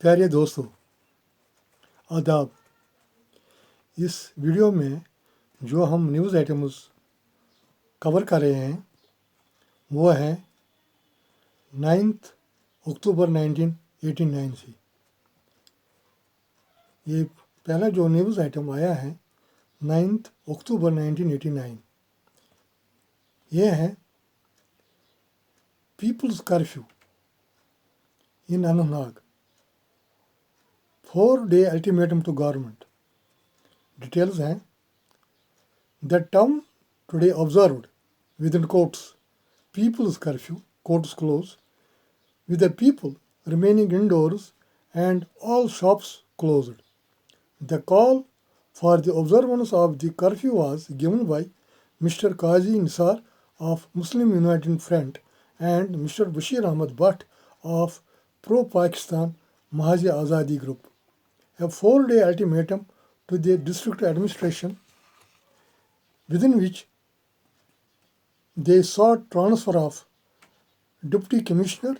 प्यारे दोस्तों, आदाब। इस वीडियो में जो हम न्यूज़ आइटम्स कवर कर रहे हैं वो है 9 अक्टूबर 1989 से। ये पहला जो न्यूज़ आइटम आया है 9 अक्टूबर 1989, ये है people's curfew in Anantnag, 4-day ultimatum to government. Details हैं, the town today observed within quotes people's curfew, quotes close, with the people remaining indoors and all shops closed. The call for the observance of the curfew was given by Mr. Qazi Nisar of Muslim United Front and Mr. Bashir Ahmad Butt of Pro-Pakistan Mahaji Azadi Group. A 4-day ultimatum to the district administration, within which they sought transfer of Deputy Commissioner,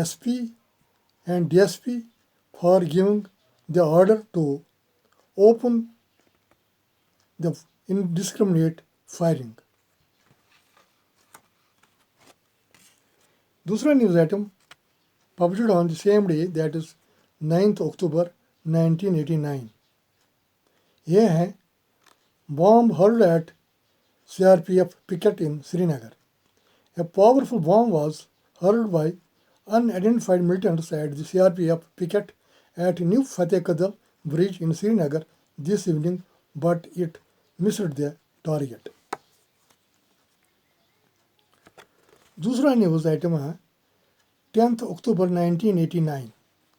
SP and DSP for giving the order to open the indiscriminate firing. दूसरा news item published on the same day, that is 9th October 1989. यह है bomb hurled at CRPF picket in Srinagar. A powerful bomb was hurled by unidentified militants at the CRPF picket at New Fateh Qadar bridge in Srinagar this evening, but it missed the target. दूसरा news item है 10th अक्टूबर 1989.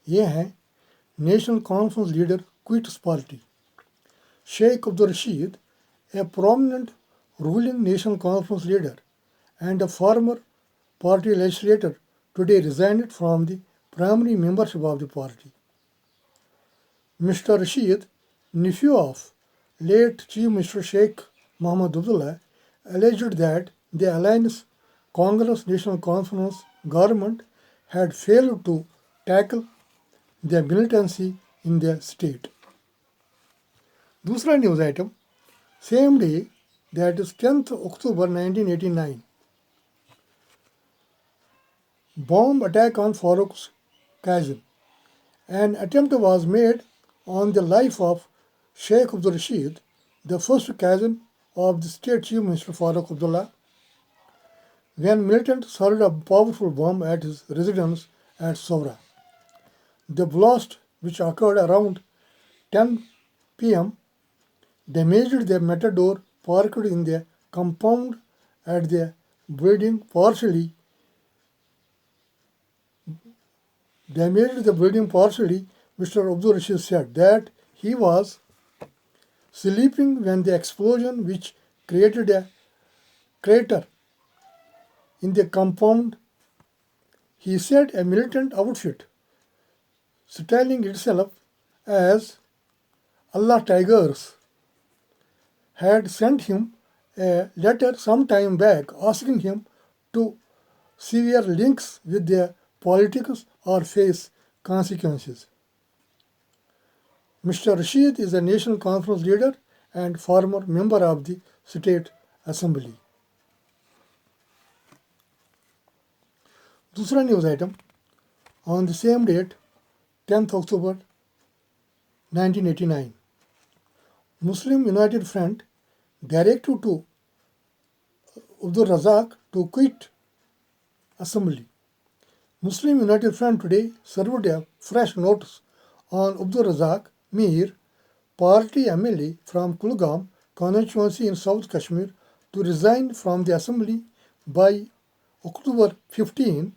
ये है national conference leader quits party. Sheikh Abdul Rashid, a prominent ruling National Conference leader and a former party legislator, today resigned from the primary membership of the party. Mr. Rashid, nephew of late Chief Minister Sheikh Mohammed Abdullah, alleged that the Alliance Congress National Conference government had failed to tackle the militancy in the state. दूसरा news item same day, that is 10th October 1989. Bomb attack on Farouk's cousin. An attempt was made on the life of Sheikh Abdul Rashid, the first cousin of the state chief minister Farouk Abdullah, when militants hurled a powerful bomb at his residence at Sovra. The blast, which occurred around 10 p.m., damaged the matador parked in the compound at the building partially. Mr. Abdul Rashid said that he was sleeping when the explosion, which created a crater in the compound, he said a militant outfit, styling itself as Allah Tigers, had sent him a letter some time back asking him to sever links with their politics or face consequences. Mr. Rashid is a National Conference leader and former member of the State Assembly. दूसरा news item on the same date, 10th October 1989. Muslim United Front directed to Abdul Razak to quit Assembly. Muslim United Front today served a fresh notice on Abdul Razak Mir, party MLA from Kulgam constituency in South Kashmir, to resign from the Assembly by October 15,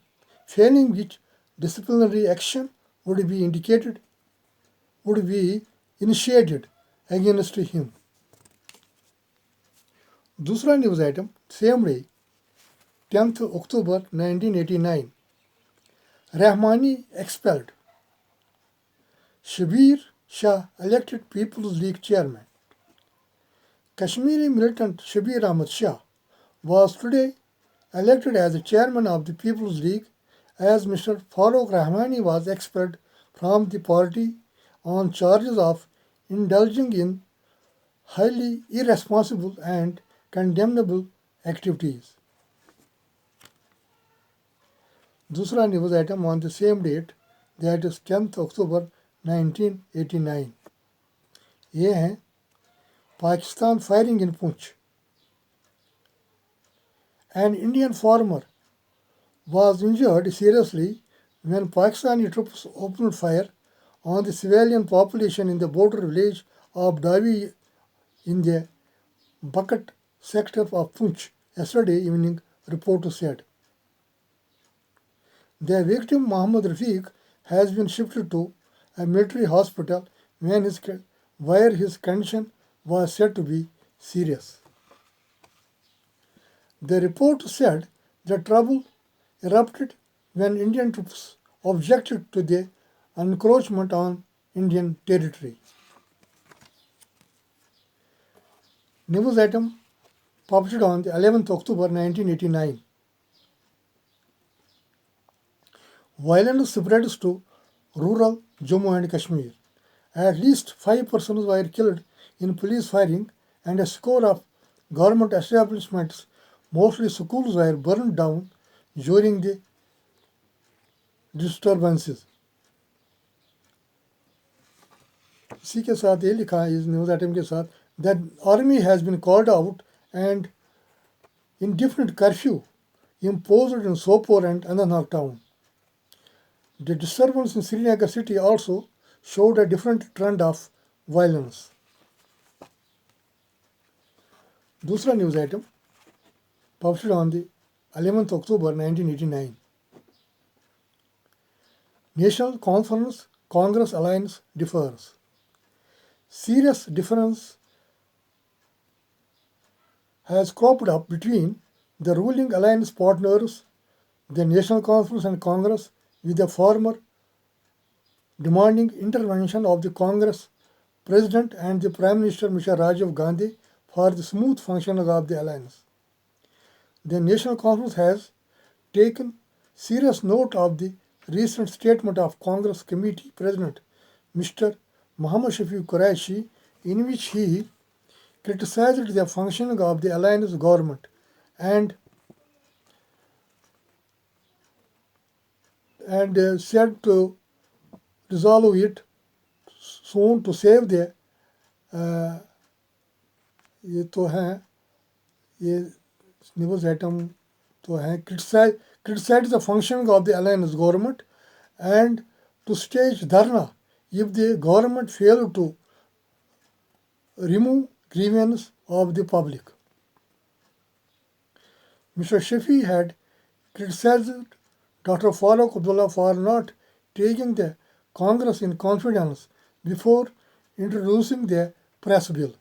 failing which disciplinary action would be initiated against him. दूसरा news item same day 10th October 1989. Rahmani expelled. Shabir Shah elected People's League chairman. Kashmiri militant Shabir Ahmad Shah was today elected as the chairman of the People's League, as Mr. Farooq Rahmani was expelled from the party on charges of indulging in highly irresponsible and condemnable activities. दूसरा news item on the same date that is 10 October 1989 ये हैं Pakistan firing in Poonch An Indian farmer was injured seriously when Pakistani troops opened fire on the civilian population in the border village of Dawi in the Bucket sector of Punch yesterday evening, reporters said. The victim, Mohammad Rafiq, has been shifted to a military hospital where his condition was said to be serious. The report said the trouble erupted when Indian troops objected to the encroachment on Indian territory. News item published on the 11th October 1989. Violence spreads to rural Jammu and Kashmir. At least 5 persons were killed in police firing and a score of government establishments, mostly schools, were burned down during the disturbances. इसी के साथ ये लिखा है इस news item के साथ that army has been called out and indefinite curfew imposed in Sopore and Anantnag town. The disturbance in Srinagar city also showed a different trend of violence. दूसरा news item published on the 11th October 1989. National Conference Congress Alliance differs. Serious difference has cropped up between the ruling alliance partners, the National Conference and Congress, with the former demanding intervention of the Congress President and the Prime Minister Mr. Rajiv Gandhi for the smooth functioning of the alliance. The National Conference has taken serious note of the recent statement of Congress Committee President Mr. Muhammad Shafiq Qureshi, in which he criticized the functioning of the alliance government and said to resolve it soon to save the ये तो हैं ये news item तो हैं criticize the functioning of the alliance government and to stage dharna if the government failed to remove grievance of the public. Mr. Shafi had criticized Dr. Farooq Abdullah for not taking the Congress in confidence before introducing the press bill.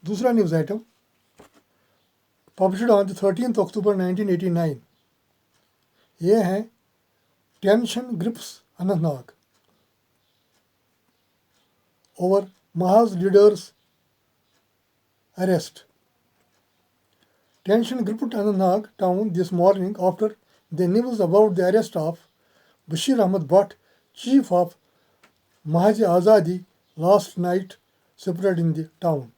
दूसरा news item published on the 13th October 1989. ये हैं tension grips Anantnag over Maha's leader's arrest. Tension gripped Anantnag town this morning after the news about the arrest of Bashir Ahmad Bhatt, chief of Mahaj Azadi, last night spread in the town.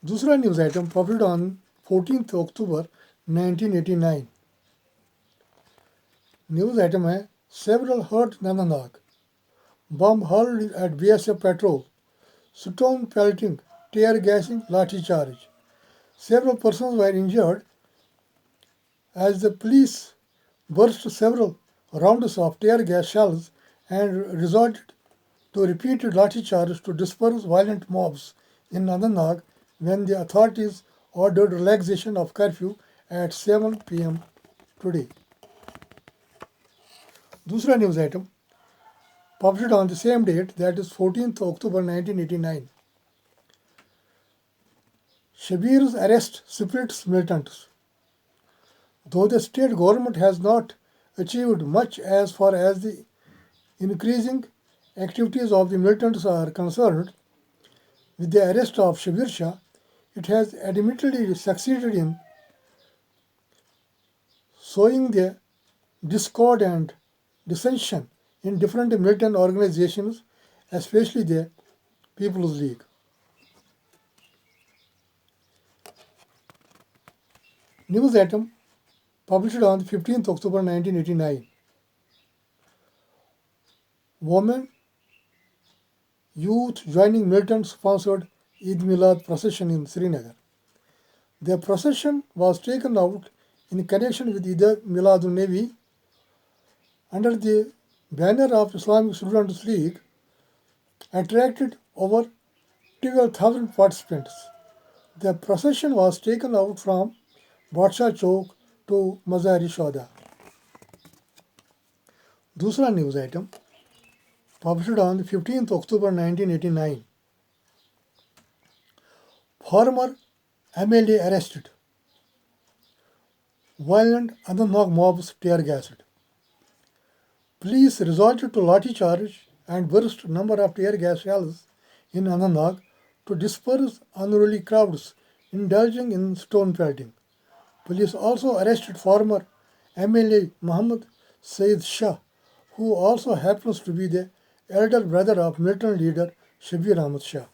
दूसरा news item published on 14th October 1989. News item है several hurt in Anantnag. Bomb hurled at BSF patrol, stone pelting, tear gassing, lathi charge. Several persons were injured as the police burst several rounds of tear gas shells and resorted to repeated lathi charge to disperse violent mobs in Anantnag when the authorities ordered relaxation of curfew at 7 p.m. today. दूसरा news item published on the same date, that is 14th October 1989. Shabir's arrest splits militants. Though the state government has not achieved much as far as the increasing activities of the militants are concerned, with the arrest of Shabir Shah, it has admittedly succeeded in showing the discord and dissension in different militant organizations, especially the People's League. News item published on 15th October 1989. Women, youth joining militant-sponsored Eid Milad procession in Srinagar. The procession was taken out in connection with Eid Miladun Nabi under the banner of Islamic Students League, attracted over 12,000 participants. The procession was taken out from Badshah Chowk to Mazar-e Shoda. दूसरा news item published on 15th October 1989. Former MLA arrested. Violent Anantnag mobs tear gassed. Police resorted to lathi charge and burst number of tear gas shells in Anantnag to disperse unruly crowds indulging in stone pelting. Police also arrested former MLA Muhammad Saeed Shah, who also happens to be the elder brother of militant leader Shabir Ahmad Shah.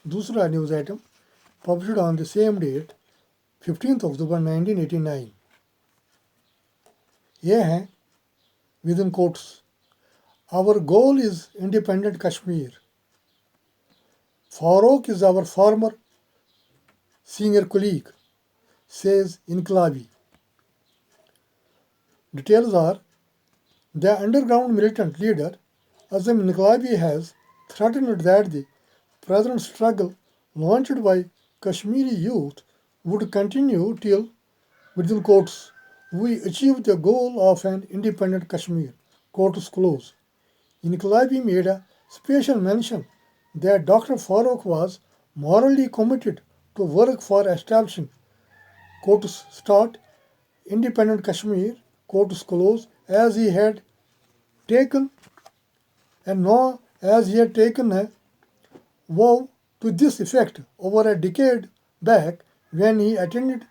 दूसरा news item published on the same date, 15th October 1989. ये हैं within quotes. Our goal is independent Kashmir. Farooq is our former senior colleague, says Inqlabi. Details are: the underground militant leader Azam Inqlabi has threatened that the present struggle launched by Kashmiri youth would continue till, within quotes, we achieve the goal of an independent Kashmir, quotes close. Inqlabi made a special mention that Dr. Farooq was morally committed to work for establishing, quotes start, independent Kashmir, quotes close, as he had taken a vow to this effect over a decade back when he attended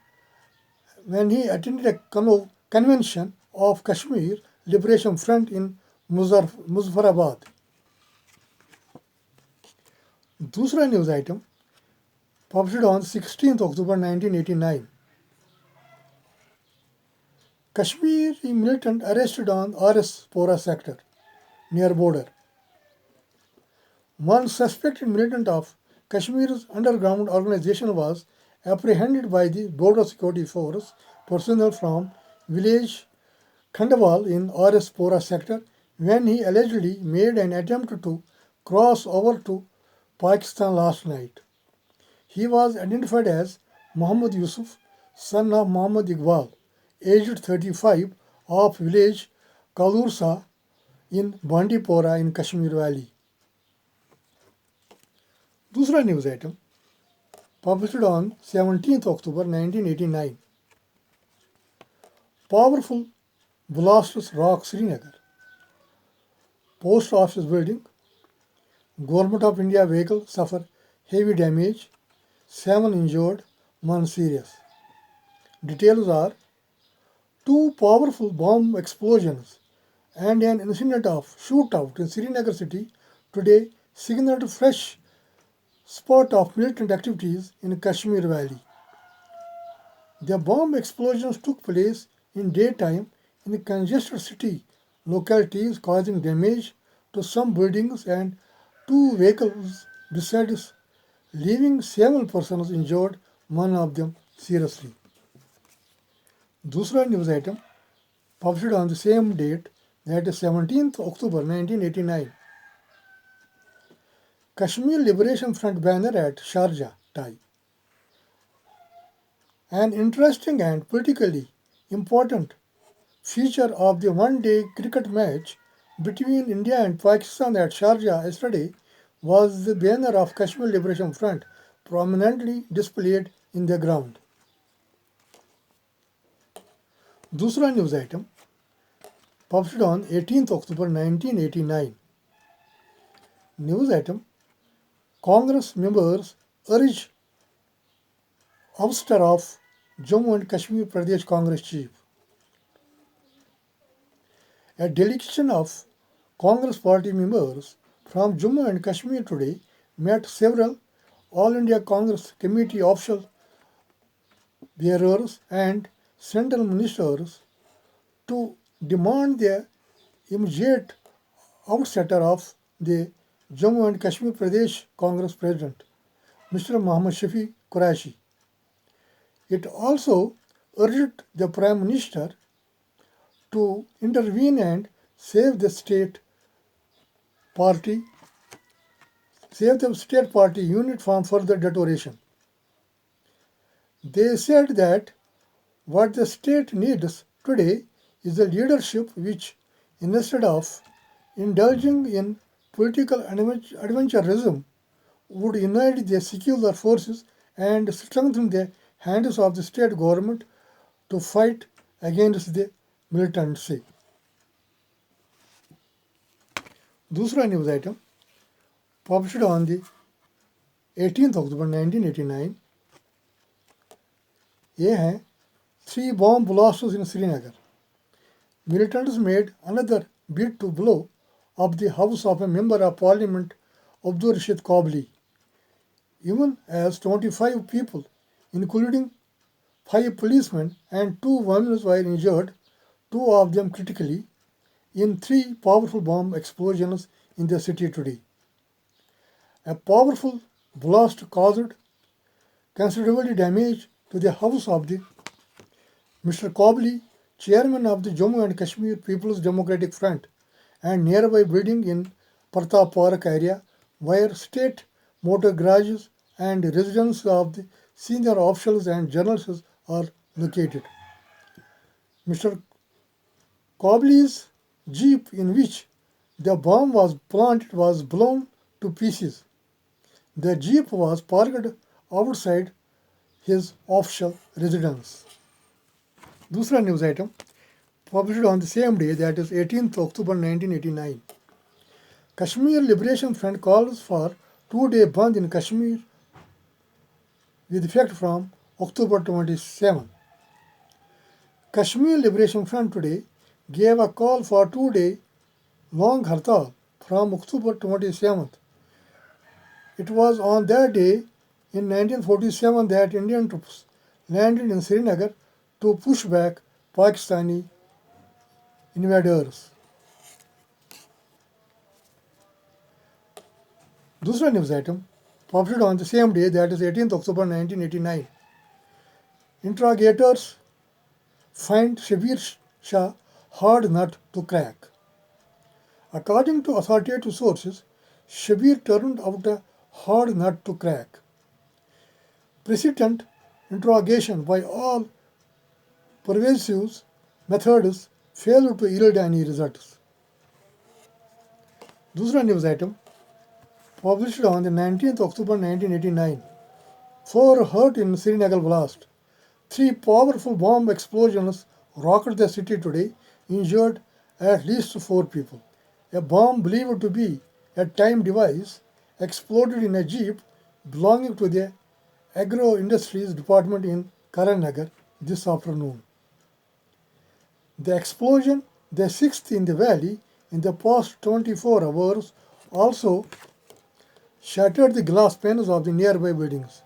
a convention of Kashmir Liberation Front in Muzaffarabad. दूसरा news item published on 16th October 1989. Kashmiri militant arrested on RS Pora sector near border. One suspected militant of Kashmir's underground organization was apprehended by the Border Security Force personnel from village Khandawal in RS Pora sector when he allegedly made an attempt to cross over to Pakistan last night. He was identified as Muhammad Yusuf, son of Muhammad Iqbal, aged 35, of village Kalursa in Bandipora in Kashmir Valley. दूसरा news item published on 17th October 1989. Powerful blasts rock Srinagar. Post office building. Government of India vehicle suffer heavy damage. 7 injured, 1 serious. Details are: 2 powerful bomb explosions and an incident of shootout in Srinagar city today signaled fresh spot of militant activities in Kashmir Valley. The bomb explosions took place in daytime in congested city localities, causing damage to some buildings and 2 vehicles besides, leaving 7 persons injured, 1 of them seriously. दूसरा news item published on the same date, that is 17th October 1989. Kashmir Liberation Front banner at Sharjah tie. An interesting and politically important feature of the one-day cricket match between India and Pakistan at Sharjah yesterday was the banner of Kashmir Liberation Front prominently displayed in the ground. दूसरा news item published on 18th October 1989. News item: Congress members urge ouster of Jammu and Kashmir Pradesh Congress chief. A delegation of Congress party members from Jammu and Kashmir today met several All India Congress Committee official bearers and central ministers to demand the immediate outsider of the Jammu and Kashmir Pradesh Congress President, Mr. Muhammad Shafi Qureshi. It also urged the Prime Minister to intervene and save the party state party unit from further deterioration. They said that what the state needs today is a leadership which, instead of indulging in political adventurism, would unite the secular forces and strengthen the hands of the state government to fight against the militancy. दूसरा news item published on the 18th October 1989 ये हैं 3 bomb blasts in Srinagar. Militants made another bid to blow up the house of a member of parliament, Abdul Rashid Qabli, even as 25 people, including 5 policemen and 2 women, were injured, 2 of them critically, in 3 powerful bomb explosions in the city today. A powerful blast caused considerable damage to the house of the Mr. Qabli, chairman of the Jammu and Kashmir People's Democratic Front, and nearby building in Pratap Park area, where state motor garages and residences of the senior officials and journalists are located. Mr. Qabli's jeep in which the bomb was planted was blown to pieces. The jeep was parked outside his official residence. दूसरा news item published on the same day, that is 18th October 1989. Kashmir Liberation Front calls for 2-day Bandh in Kashmir with effect from October 27. Kashmir Liberation Front today gave a call for 2-day long hartal from October 27th. It was on that day in 1947 that Indian troops landed in Srinagar to push back Pakistani invaders. दूसरा news item published on the same day, that is 18th October 1989. Interrogators find Shabir Shah hard nut to crack. According to authoritative sources, Shabir turned out a hard nut to crack. Persistent interrogation by all pervasive methods failed to yield any results. दूसरा news item published on the 19th October 1989. 4 hurt in Srinagar blast. 3 powerful bomb explosions rocked the city today, injured at least 4 people. A bomb believed to be a time device exploded in a jeep belonging to the Agro Industries Department in Karanagar this afternoon. The explosion, the 6th in the valley in the past 24 hours, also shattered the glass panes of the nearby buildings.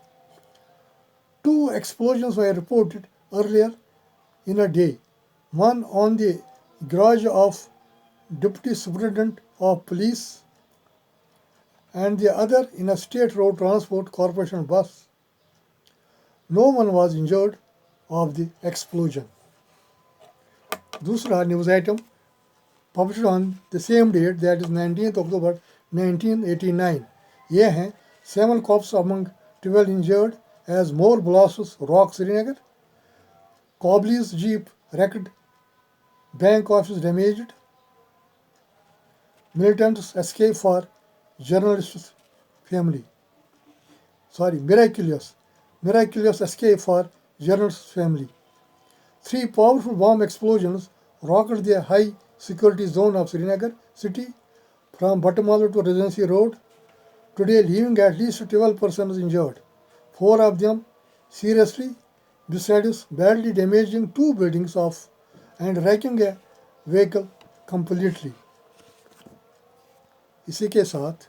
2 explosions were reported earlier in a day, one on the garage of Deputy Superintendent of Police and the other in a State Road Transport Corporation bus. No one was injured of the explosion. दूसरा news item published on the same date, that is 19th October 1989. ये हैं 7 corpses among 12 injured as more blasts rock Srinagar. Qabli's jeep wrecked, bank office damaged. Militants escape for journalist's family. Miraculous escape for journalist's family. 3 powerful bomb explosions rocked the high security zone of Srinagar city from Bhattamala to Regency Road, today leaving at least 12 persons injured, 4 of them seriously. besides badly damaging two buildings of and wrecking a vehicle completely. इसी के साथ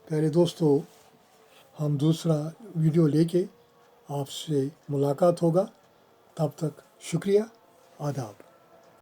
प्यारे दोस्तों, हम दूसरा video लेके आपसे मुलाकात होगा। तब तक शुक्रिया, आदाब।